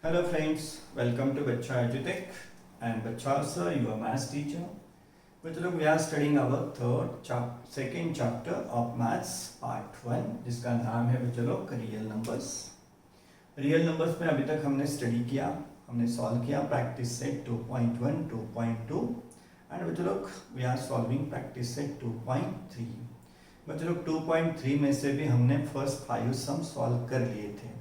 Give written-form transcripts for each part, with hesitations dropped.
Hello friends, welcome to Bacha EduTech. I am Bacha sir, your maths teacher. We are studying our second chapter of maths part 1 जिसका नाम है real numbers. Real numbers में अभी तक हमने study किया, हमने सॉल्व किया practice set 2.1, 2.2 and we are solving practice set 2.3। 2.3 में से भी हमने फर्स्ट 5 सम सॉल्व कर लिए थे।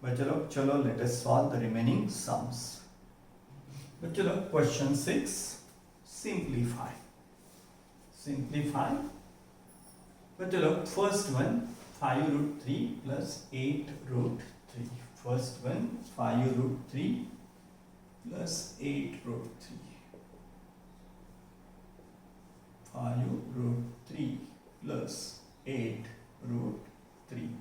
चलो let us solve the remaining sums. Question 6, simplify. First one 5√3 plus 8√3। First one 5√3 plus 8√3। 5√3 plus 8√3।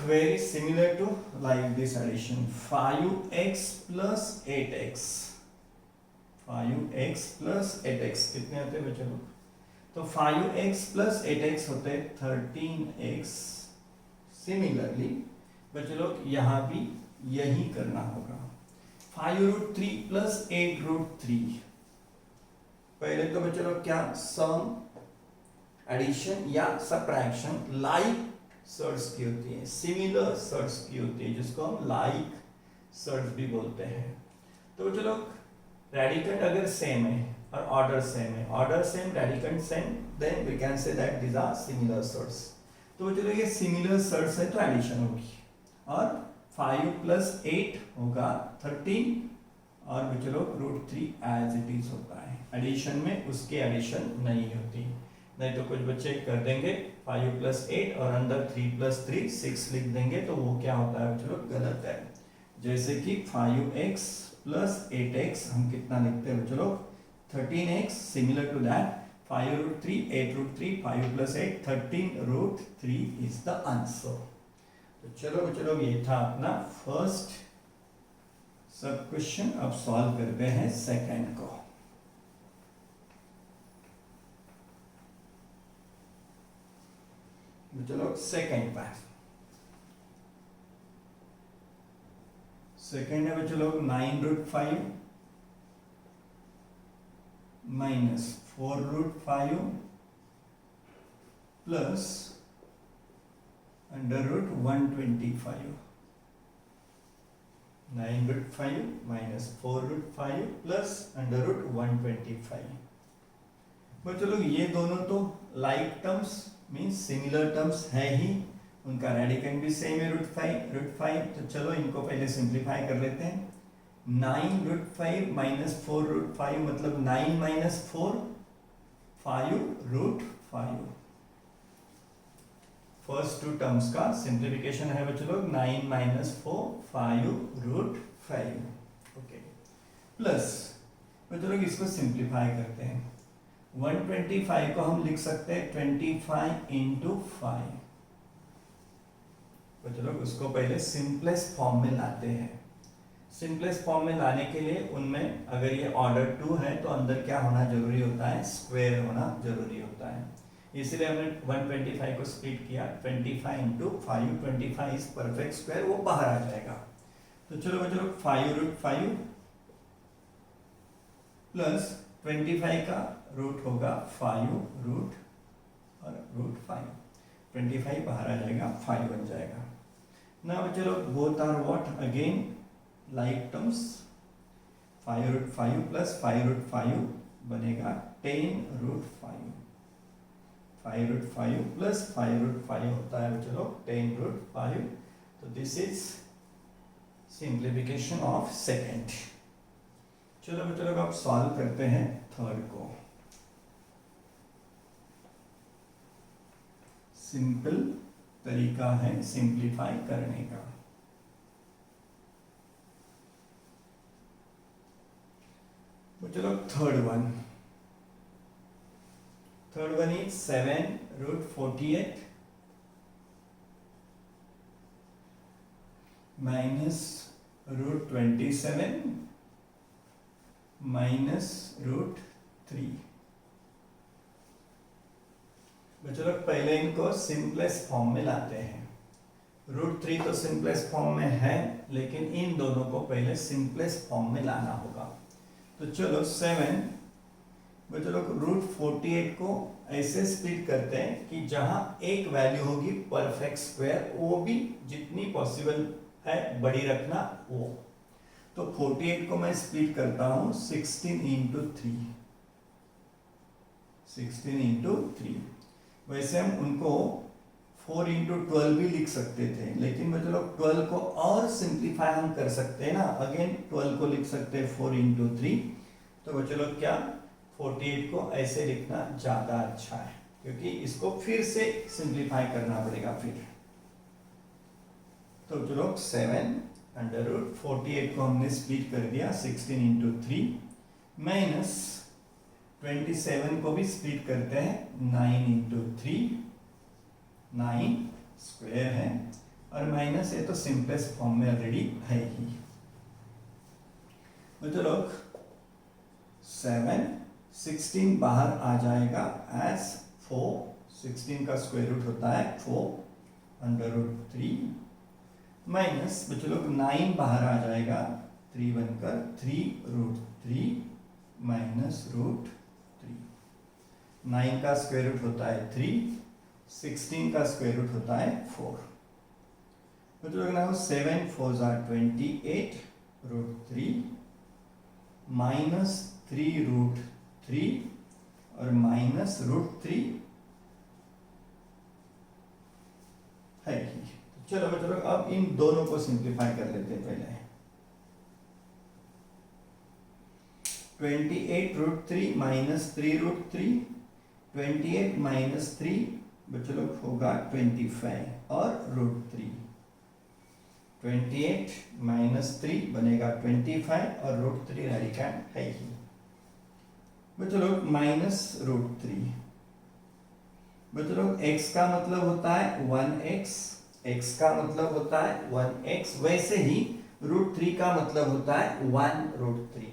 very similar to like this addition 5x plus 8x। 5x plus 8x कितने होते हैं बच्चों? तो 5x plus 8x होते हैं 13x। सिमिलरली बच्चों यहाँ भी यही करना होगा। 5√3 plus 8√3। पहले तो बच्चों क्या सम, एडिशन या सब्ट्रैक्शन लाइक सर्ट्स की होती है, सिमिलर सर्ट्स की होती है, जिसको हम लाइक सर्ट्स भी बोलते हैं। तो चलो रेडिकेंट अगर सेम है और ऑर्डर सेम है, order same radicand same, then we can say that these are similar surds. तो चलो ये सिमिलर सर्ट्स है तो एडिशन होगी और 5 प्लस 8 होगा 13 और चलो √3 एज इट इज होता है। एडिशन में उसकी एडिशन नहीं होती, नहीं तो कुछ बच्चे कर देंगे 5 प्लस 8 और अंदर 3 प्लस 3 6 लिख देंगे, तो वो क्या होता है चलो गलत है। जैसे कि 5x प्लस 8x हम कितना लिखते हैं चलो 13x। Similar to that 5√3 8√3 5 plus 8 13√3 is the answer. तो चलो ये था अपना फर्स्ट सब क्वेश्चन। अब सॉल्व करते हैं सेकंड को। चलो सेकंड पार्ट। सेकंड है चलो 9√5 माइनस 4√5 प्लस √125। 9√5 minus 4√5 plus √125। चलो ये दोनों तो like terms means similar terms है ही, उनका रेडिकेंट भी सेम है √5। तो चलो इनको पहले सिंप्लीफाई कर लेते हैं। 9√5 माइनस 4√5 मतलब 9 माइनस 4 5√5। फर्स्ट टू टर्म्स का सिंप्लीफिकेशन है बच्चों 9 माइनस 4 5√5। ओके, प्लस बच्चों इसको सिंप्लीफाई करते हैं। 125 को हम लिख सकते हैं 25 इंटू 5। तो चलो उसको पहले सिंपलेस्ट फॉर्म में लाते हैं। सिंपलेस्ट फॉर्म में लाने के लिए उनमें अगर ये ऑर्डर 2 है तो अंदर क्या होना जरूरी होता है, स्क्वायर होना जरूरी होता है। इसलिए हमने 125 को स्प्लिट किया 25 इंटू 5। 25 इज परफेक्ट स्क्वायर, वो बाहर आ जाएगा। तो चलो बच्चों 5√5 प्लस 25 का रूट होगा 5 रूट और √5। 25 बाहर आ जाएगा 5 बन जाएगा ना। चलो both are what again like terms. 5√5 plus 5√5 बनेगा 10√5। 5√5 प्लस 5√5 होता है चलो 10√5। तो this is simplification of second. चलो अब सॉल्व करते हैं थर्ड को। सिंपल तरीका है सिंप्लीफाई करने का। तो चलो third one is 7√48 minus √27 minus √3। चलो पहले इनको सिंपलेस्ट फॉर्म में लाते हैं। √3 तो सिंपलेस्ट फॉर्म में है, लेकिन इन दोनों को पहले सिंपलेस्ट फॉर्म में लाना होगा। तो चलो 7 बच्चों √48 को ऐसे स्प्लिट करते हैं कि जहां एक वैल्यू होगी परफेक्ट स्क्वायर, वो भी जितनी पॉसिबल है बड़ी रखना वो। तो 48 को मैं स्प्लिट करता हूं 16 इंटू 3, 16 इंटू 3। वैसे हम उनको 4 इंटू 12 भी लिख सकते थे, लेकिन बच्चों लोग 12 को और सिंप्लीफाई हम कर सकते हैं ना। अगेन 12 को लिख सकते हैं 4 इंटू 3। तो बच्चों लोग क्या 48 को ऐसे लिखना ज्यादा अच्छा है, क्योंकि इसको फिर से सिंप्लीफाई करना पड़ेगा फिर। तो बच्चों लोग 7/48 को हमने स्प्लिट कर दिया 16 इंटू 3 माइनस 27 को भी स्प्लिट करते हैं 9 इंटू 3, 9 स्क्वायर है, और माइनस ये तो सिंपलेस्ट फॉर्म में ऑलरेडी है ही। बच्चों लोग 16 बाहर आ जाएगा एज 4, 16 का स्क्वायर रूट होता है 4/3 माइनस बच्चों लोग 9 बाहर आ जाएगा 3 बनकर 3√3 माइनस √3। 9 का स्क्वायर रूट होता है 3, 16 का स्क्वायर रूट होता है 4। बच्चों लोग ना 7 4 28 √3 माइनस 3√3 और माइनस √3 है ही। चलो बच्चों लोग अब इन दोनों को सिंप्लीफाई कर लेते हैं पहले। 28√3 माइनस 3√3, 28 माइनस 3 बच्चों लोग होगा 25 और √3। 28 माइनस 3 बनेगा 25 और √3 रेडिकैंड है ही। बच्चों लोग माइनस √3, बच्चों लोग x का मतलब होता है 1x, x का मतलब होता है 1x, वैसे ही √3 का मतलब होता है 1√3,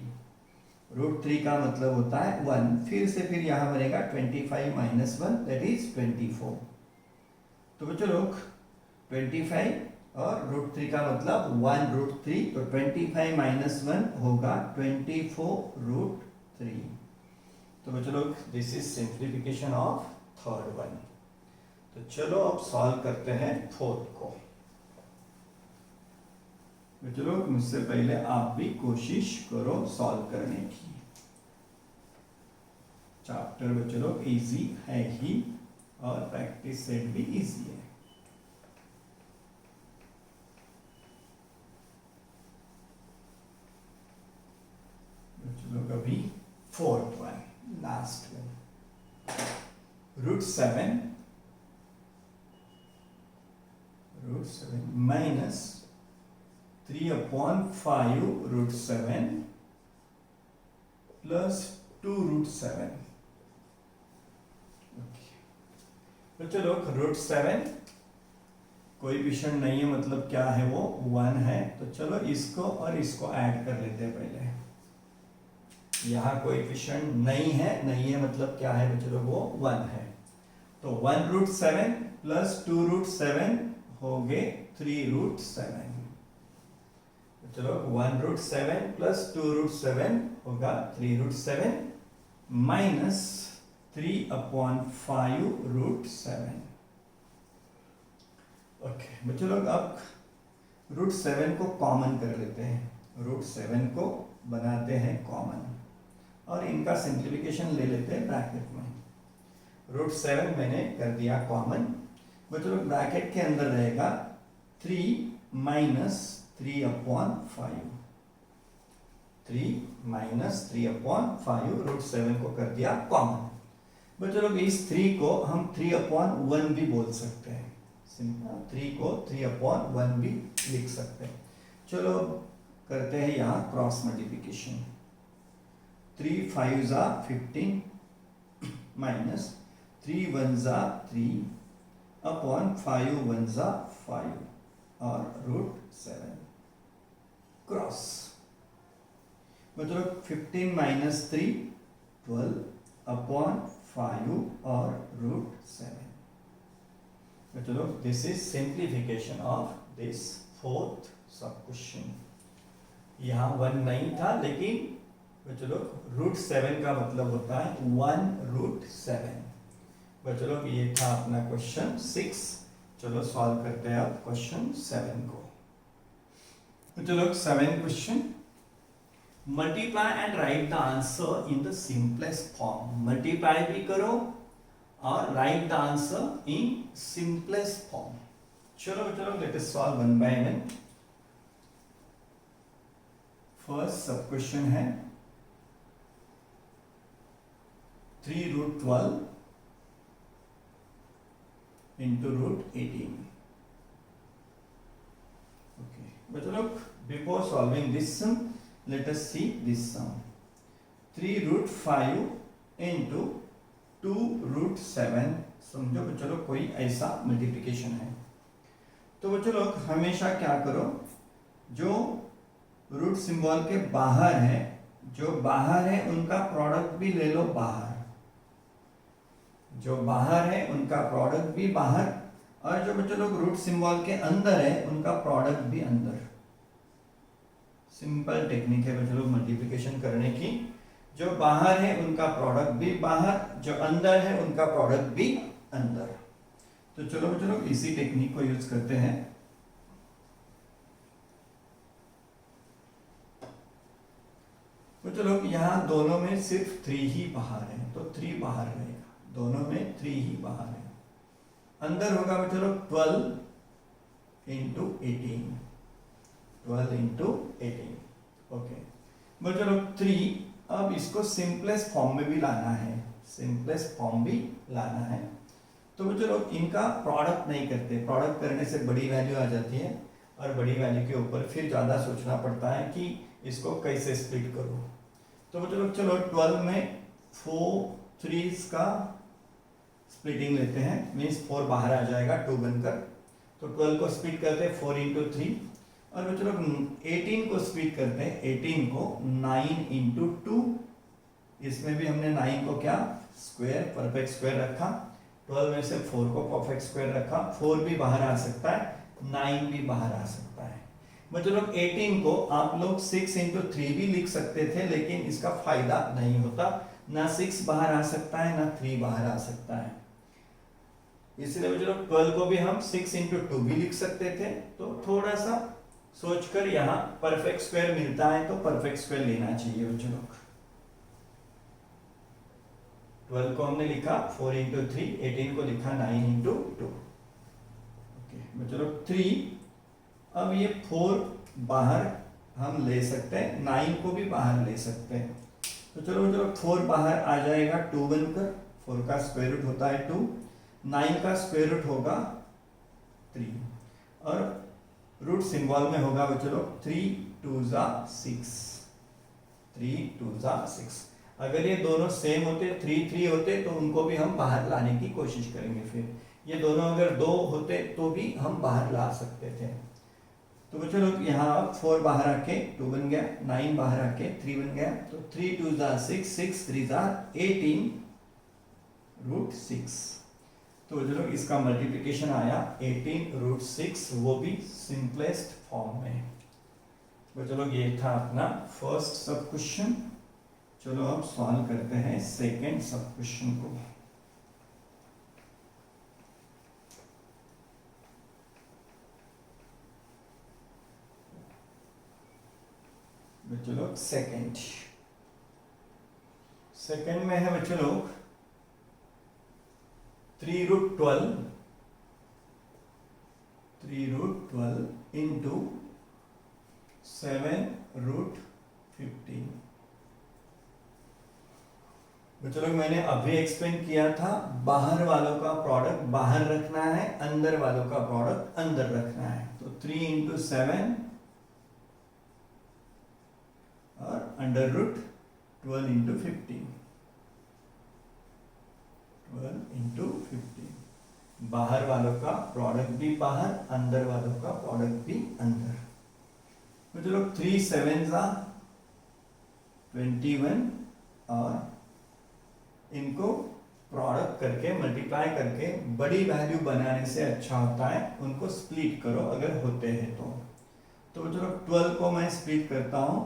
√3 का मतलब होता है 1। फिर यहां बनेगा 25 माइनस 1 दैट इज 24। तो बच्चों लोग 25 और √3 का मतलब 1√3, तो 25 माइनस 1 होगा 24√3। तो बच्चों लोग this is simplification of third one. तो चलो अब सॉल्व करते हैं फोर्थ को। बच्चों लोग मुझसे पहले आप भी कोशिश करो सॉल्व करने की। चैप्टर बच्चों लोग इजी है ही और प्रैक्टिस सेट भी इजी है। बच्चों लोग अभी fourth one, last one, √7 minus 3/5 √7 plus 2√7। बच्चों लोग √7 कोई विषण नहीं है, मतलब क्या है वो 1 है। तो चलो इसको और इसको ऐड कर लेते हैं पहले। यहाँ कोई विषण नहीं है मतलब क्या है बच्चों लोग वो 1 है। तो 1√7 प्लस 2√7 हो गए 3√7। चलो 1√7 प्लस 2√7 होगा 3√7 माइनस 3/5 √7। ओके बच्चों लोग अब √7 को कॉमन कर लेते हैं। √7 को बनाते हैं कॉमन और इनका सिंप्लीफिकेशन ले लेते हैं ब्रैकेट में। √7 मैंने कर दिया कॉमन। बच्चों लोग ब्रैकेट के अंदर रहेगा 3 माइनस 3/5, 3 माइनस 3/5 √7 को कर दिया कॉमन। बच्चों लोग इस 3 को हम 3/1 भी बोल सकते हैं। 3 को 3/1 भी लिख सकते हैं। चलो करते हैं यहाँ क्रॉस मल्टीप्लिकेशन। 3 5 15 माइनस 3 1 3 अपॉन 5 1 5 और √7 क्रॉस। मतलब 15 माइनस 3 12 अपॉन 5 और √7। तो चलो this is simplification of this fourth सब क्वेश्चन। यहाँ 1 नहीं था, लेकिन तो चलो √7 का मतलब होता है 1√7। तो चलो ये था अपना क्वेश्चन 6। चलो सॉल्व करते हैं अब क्वेश्चन 7 को। तो चलो 7 question, multiply and write the answer in the simplest form. Multiply भी करो और right the answer in simplest form. चलो चलो let us solve one by one. First सब क्वेश्चन है 3√12 into √18. Okay, but look, before solving this sum, let us see this sum. 3√5 into 2√7. समझो बच्चों लोग, कोई ऐसा मल्टीप्लिकेशन है। तो बच्चों लोग हमेशा क्या करो, जो रूट सिंबल के बाहर है, जो बाहर है उनका प्रोडक्ट भी ले लो बाहर, जो बाहर है उनका प्रोडक्ट भी बाहर, और जो बच्चों लोग रूट सिंबल के अंदर है उनका प्रोडक्ट भी अंदर। सिंपल टेक्निक है बच्चों लोग मल्टीप्लिकेशन करने की। जो बाहर है उनका प्रोडक्ट भी बाहर, जो अंदर है उनका प्रोडक्ट भी अंदर। तो चलो बच्चों लोग इसी टेक्निक को यूज करते हैं। बच्चों लोग यहाँ दोनों में सिर्फ 3 ही बाहर है, तो 3 बाहर रहेगा। दोनों में 3 ही बाहर है। अंदर होगा बच्चों लोग 12 into 18, 12 into 18। ओके बच्चों लोग 3, अब इसको सिंपलेस्ट फॉर्म में भी लाना है, सिंपलेस्ट फॉर्म भी लाना है। तो बच्चों लोग इनका प्रोडक्ट नहीं करते, प्रोडक्ट करने से बड़ी वैल्यू आ जाती है, और बड़ी वैल्यू के ऊपर फिर ज़्यादा सोचना पड़ता है कि इसको कैसे स्प्लिट करो। तो बच्चों लोग चलो 12 में 4 3s का स्प्लिटिंग लेते हैं, मीन्स 4 बाहर आ जाएगा 2 बनकर। तो 12 को स्प्लिट करते हैं 4 into 3, और बच्चों लोग 18 को स्प्लिट करते हैं, 18 को 9 into 2। इसमें भी हमने 9 को क्या स्क्वायर, परफेक्ट स्क्वायर रखा, 12 में से 4 को परफेक्ट स्क्वायर रखा। 4 भी बाहर आ सकता है, 9 भी बाहर आ सकता है। बच्चों लोग 18 को आप लोग 6 into 3 भी लिख सकते थे, लेकिन इसका फायदा नहीं होता, ना 6 बाहर आ सकता है ना 3 बाहर आ सकता है। इसलिए बच्चों लोग 12 को भी हम 6 into 2 भी लिख सकते थे। तो थोड़ा सा सोचकर यहाँ परफेक्ट स्क्वायर मिलता है तो परफेक्ट स्क्वायर लेना चाहिए बच्चों लोग। 12 को हमने लिखा 4 into 3, 18 को लिखा 9 into 2। ओके बच्चों लोग 3, अब ये 4 बाहर हम ले सकते हैं, 9 को भी बाहर ले सकते हैं। तो चलो बच्चों लोग 4 बाहर आ जाएगा 2 बनकर, 4 का स्क्वायर रूट होता है 2, 9 का स्क्वायर रूट होगा 3, और रूट सिंबल में होगा बच्चों लोग 3 2 6, 3 2 6। अगर ये दोनों सेम होते 3 3 होते तो उनको भी हम बाहर लाने की कोशिश करेंगे। फिर ये दोनों अगर 2 होते तो भी हम बाहर ला सकते थे। तो बच्चों लोग यहाँ 4 बाहर आके 2 बन गया, 9 बाहर आके 3 बन गया। तो 3 2 6, 6 3 18 √6। तो बच्चों लोग इसका मल्टीप्लिकेशन आया 18 √6, वो भी सिंपलेस्ट फॉर्म में। बच्चों लोग ये था अपना फर्स्ट सब क्वेश्चन। चलो अब सॉल्व करते हैं सेकेंड सब क्वेश्चन को। बच्चों लोग सेकेंड में है बच्चों लोग 3√12 into 7√15। बच्चों लोग मैंने अभी एक्सप्लेन किया था, बाहर वालों का प्रोडक्ट बाहर रखना है, अंदर वालों का प्रोडक्ट अंदर रखना है। तो 3 into 7 और √12 into 15, 12 into 15। बाहर वालों का प्रोडक्ट भी बाहर, अंदर वालों का प्रोडक्ट भी अंदर। तो चलो 3 7s 21, और इनको प्रोडक्ट करके मल्टीप्लाई करके बड़ी वैल्यू बनाने से अच्छा होता है उनको स्प्लिट करो अगर होते हैं तो चलो 12 को मैं स्प्लिट करता हूँ,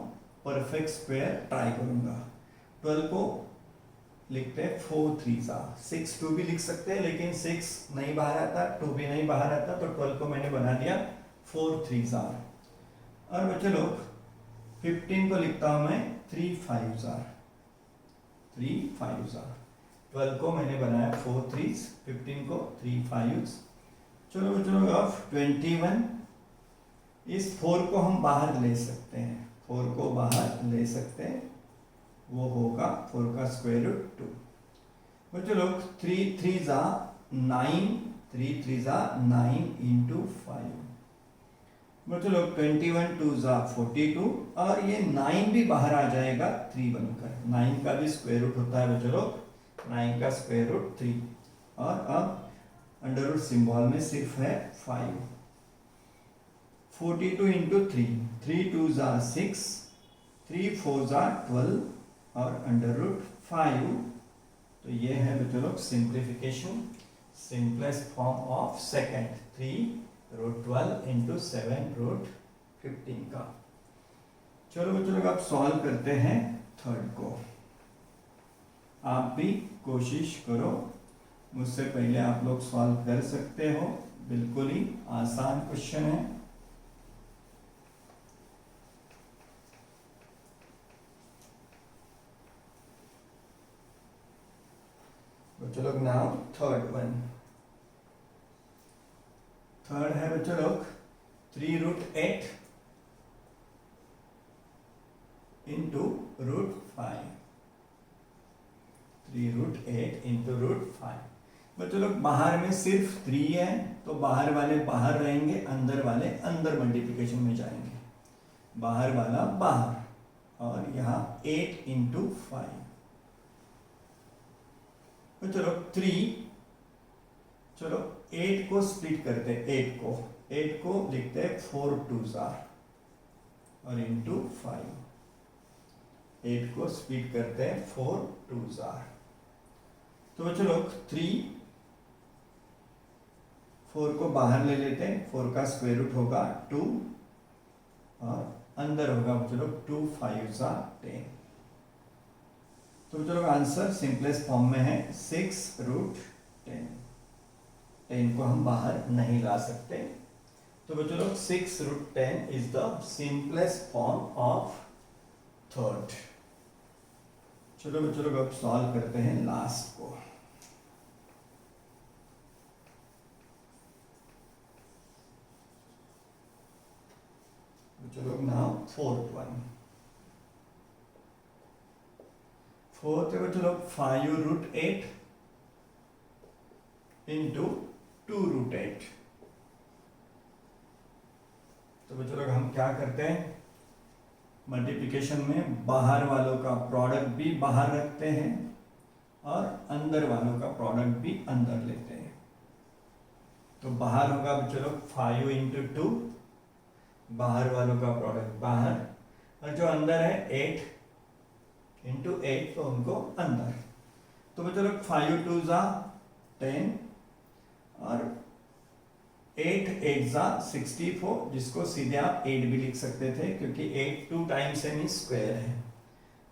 परफेक्ट स्क्वायर ट्राई करूंगा। 12 को लिखते हैं 4 3 6, 2 भी लिख सकते हैं लेकिन 6 नहीं बाहर आता, 2 भी नहीं बाहर आता, तो 12 को मैंने बना दिया 4 3 और बच्चे लोग 15 को लिखता हूं मैं 3 5 3 5 12 को मैंने बनाया 4 3, 15 को 3 5। चलो बच्चे लोग अब 21, इस 4 को हम बाहर ले सकते हैं, 4 को बाहर ले सकते हैं, वो होगा 4 का स्क्वायर रूट 2। बच्चे लोग 3 3 9, 3 3 9 इंटू 5। बच्चे लोग 21 2 42 और ये 9 भी बाहर आ जाएगा 3 बनकर। 9 का भी स्क्वायर रूट होता है बच्चे लोग, 9 का स्क्वायर रूट 3। और अब अंडर रूट सिंबल में सिर्फ है 5। 42 इंटू 3, 3 2 6, 3 4 12 और अंडर रूट 5। तो ये है बच्चे लोग simplification, simplest form of second 3 root 12 into 7 root 15 का। चलो बच्चों लोग अब सॉल्व करते हैं थर्ड को। आप भी कोशिश करो, मुझसे पहले आप लोग सॉल्व कर सकते हो, बिल्कुल ही आसान क्वेश्चन है। बच्चों लोग नाउ थर्ड वन। थर्ड है बच्चों लोग 3 root 8 into root 5। 3 root 8 into root 5। बच्चों लोग बाहर में सिर्फ 3 है तो बाहर वाले बाहर रहेंगे, अंदर वाले अंदर मल्टीप्लिकेशन में जाएंगे, बाहर वाला बाहर। और यहाँ 8 इंटू 5। तो चलो 3, चलो 8 को स्प्लिट करते हैं, 8 को लिखते हैं 4 2 और इंटू 5। 8 को स्प्लिट करते हैं 4 2 तो बच्चों लोग 3, 4 को बाहर ले लेते हैं, 4 का स्क्वायर रूट होगा 2 और अंदर होगा बच्चों लोग 2 5 10। तो बच्चों लोग आंसर सिंपलेस्ट फॉर्म में है 6 रूट 10। 10 को हम बाहर नहीं ला सकते, तो बच्चों लोग 6 root 10 is the simplest form of third. चलो बच्चों लोग अब सॉल्व करते हैं लास्ट को। बच्चों लोग नाउ फोर्थ वन। फोर्थ है बच्चों लोग 5 रूट 8 इंटू 2 रूट 8। तो बच्चों लोग हम क्या करते हैं, मल्टीप्लिकेशन में बाहर वालों का प्रोडक्ट भी बाहर रखते हैं और अंदर वालों का प्रोडक्ट भी अंदर लेते हैं। तो बाहर होगा बच्चों लोग 5 इंटू 2, बाहर वालों का प्रोडक्ट बाहर, और जो अंदर है 8 इंटू 8, तो उनको अंदर। तो बच्चों लोग 5 2 10 और 8 8 64, जिसको सीधे आप 8 भी लिख सकते थे क्योंकि 8 2 टाइम्स है मीन्स स्क्वायर है।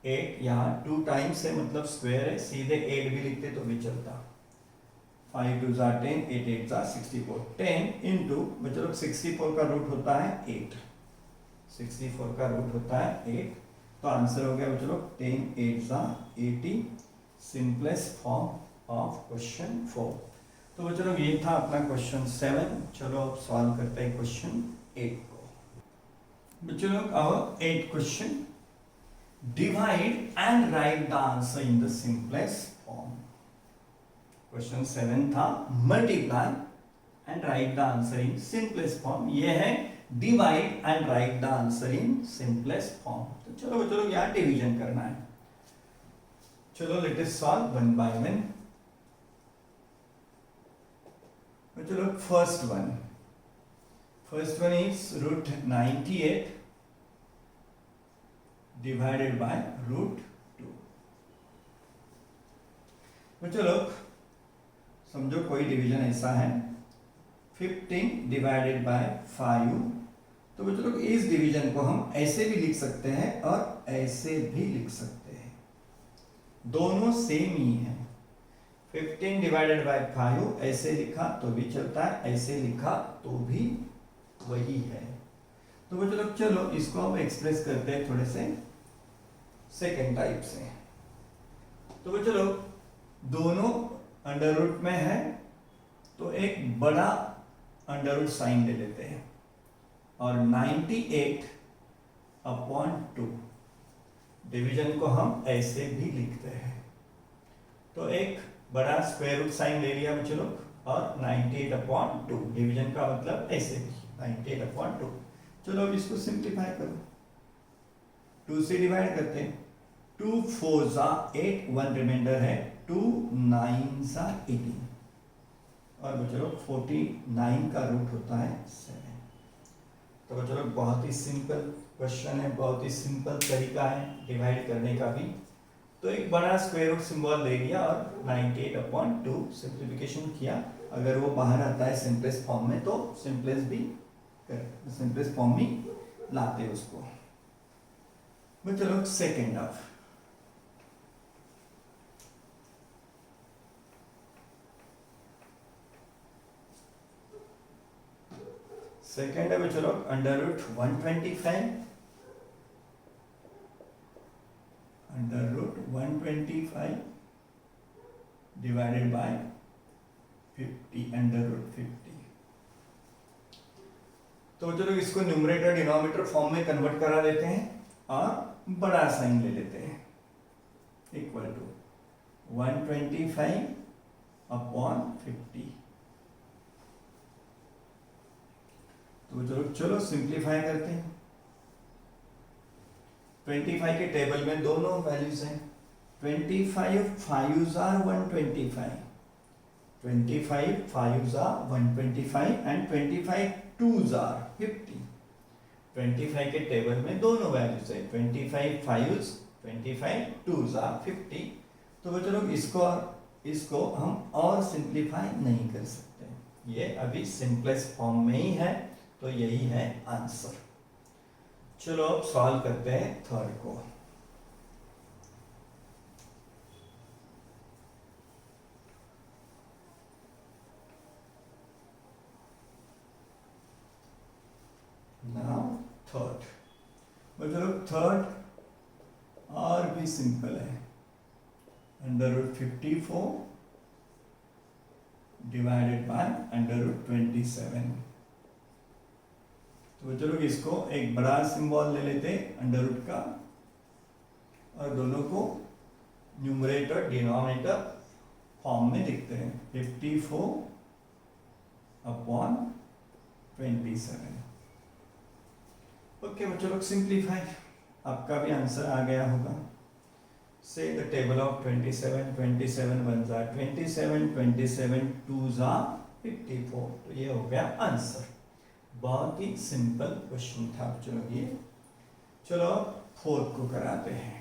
8 यहाँ 2 टाइम्स है मतलब स्क्वायर है, सीधे 8 भी लिखते तो भी चलता। 5 2 10, 8 8 64, 10 इंटू बच्चों लोग 64 का रूट होता है 8, 64 का रूट होता है 8, तो आंसर हो गया बच्चों लोग 10 8 80, सिंपलेस्ट फॉर्म ऑफ क्वेश्चन 4। तो बच्चों लोग ये था अपना क्वेश्चन 7। चलो अब सॉल्व करते हैं क्वेश्चन 8 को। बच्चों लोग अब 8 question, divide and write the answer in the simplest form. Question 7 था multiply and write the answer in simplest form, ये है divide and write the answer in simplest form. तो चलो बच्चों लोग यहाँ डिवीजन करना है। चलो let us solve one by one. चलो first one is root 98 divided by root 2। बच्चों लोग समझो कोई डिवीजन ऐसा है 15 डिवाइडेड बाय 5। तो बच्चों लोग इस डिवीजन को हम ऐसे भी लिख सकते हैं और ऐसे भी लिख सकते हैं, दोनों सेम ही है। 15 डिवाइडेड बाय 5 ऐसे लिखा तो भी चलता है, ऐसे लिखा तो भी वही है। तो बच्चों लोग चलो इसको हम एक्सप्रेस करते हैं थोड़े से सेकेंड टाइप से। तो बच्चों लोग दोनों अंडर रूट में है तो एक बड़ा अंडर रूट साइन ले लेते हैं और 98/2 डिवीजन को हम ऐसे भी लिखते हैं। तो एक बड़ा स्क्वायर रूट साइन ले लिया बच्चों लोग और 98/2 डिवीजन का मतलब ऐसे भी 98/2। चलो अब इसको सिंप्लीफाई करो, 2 से डिवाइड करते हैं, 2 4 8, 1 रिमाइंडर है, 2 9 18 और बच्चों लोग 49 का रूट होता है 7। तो बच्चों लोग बहुत ही सिंपल क्वेश्चन है, बहुत ही सिंपल तरीका है डिवाइड करने का भी। तो एक बड़ा स्क्वायर रूट सिंबल ले लिया और 98/2 सिंप्लीफिकेशन किया। अगर वो बाहर आता है सिंपलेस्ट फॉर्म में तो सिंपलेस्ट फॉर्म में लाते उसको। बच्चों लोग सेकेंड हाफ, सेकेंड है बच्चों लोग under root 125 divided by 50 under root 50। तो बच्चों लोग इसको न्यूमरेटर डिनोमिनेटर फॉर्म में कन्वर्ट करा देते हैं और बड़ा साइन ले लेते हैं, इक्वल टू 125/50। तो चलो सिंप्लीफाई करते हैं। 25 के टेबल में दोनों वैल्यूज हैं, 25 5s are 125, 25 5s are 125 and 25 2s are 50। 25 के टेबल में दोनों वैल्यूज है, 25 5s 25 2s are 50। तो बच्चों लोग इसको हम और सिंप्लीफाई नहीं कर सकते, ये अभी सिंपलेस्ट फॉर्म में ही है, तो यही है आंसर। चलो अब सॉल्व करते हैं थर्ड को। नाउ थर्ड, मतलब थर्ड और भी सिंपल है, under root 54 divided by under root 27। तो चलो इसको एक बड़ा सिंबल ले लेते हैं अंडर रूट का और दोनों को न्यूमरेटर डिनोमिनेटर फॉर्म में लिखते हैं, 54/27। ओके बच्चों लोग सिंप्लीफाई, आपका भी आंसर आ गया होगा। से the table of 27, 27 1s are 27, 27 2s are 54। तो ये हो गया आंसर। बहुत ही सिंपल क्वेश्चन था चलो ये। चलो फोर्थ को कराते हैं।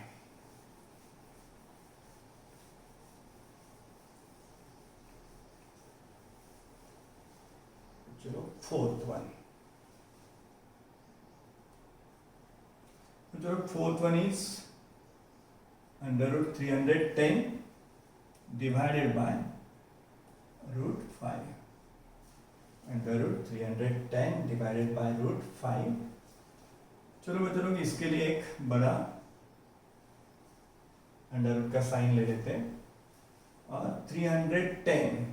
चलो फोर्थ वन, चलो fourth one is under root 310 divided by root 5, under root 310 divided by root 5। चलो बच्चों लोग इसके लिए एक बड़ा अंडर रूट का साइन ले लेते हैं और 310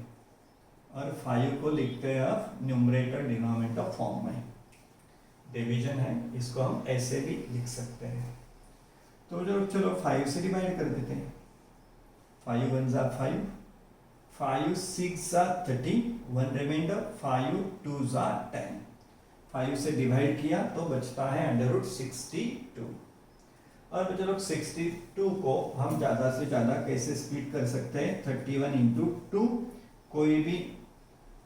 और 5 को लिखते हैं अब न्यूमरेटर डिनोमिनेटर फॉर्म में, डिवीजन है, इसको हम ऐसे भी लिख सकते हैं। तो जो चलो 5 से डिवाइड कर देते हैं, 5 1s are 5, 5 6s are 30, 1 reminder, 5 2s are 10। 5 से डिवाइड किया तो बचता है अंडर रूट 62। और बच्चों लोग 62 को हम ज़्यादा से ज़्यादा कैसे स्प्लिट कर सकते हैं, 31 इंटू 2, कोई भी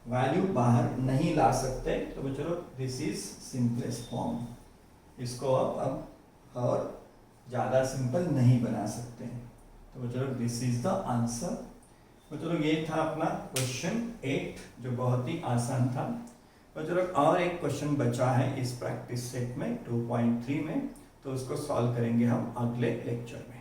वैल्यू बाहर नहीं ला सकते। तो बच्चों लोग दिस इज सिंपलेस्ट फॉर्म, इसको अब और ज़्यादा सिंपल नहीं बना सकते। तो बच्चों लोग दिस इज द आंसर। बच्चों लोग ये था अपना क्वेश्चन 8 जो बहुत ही आसान था। बच्चों लोग और एक क्वेश्चन बचा है इस प्रैक्टिस सेट में 2.3 में, तो उसको सॉल्व करेंगे हम अगले लेक्चर में।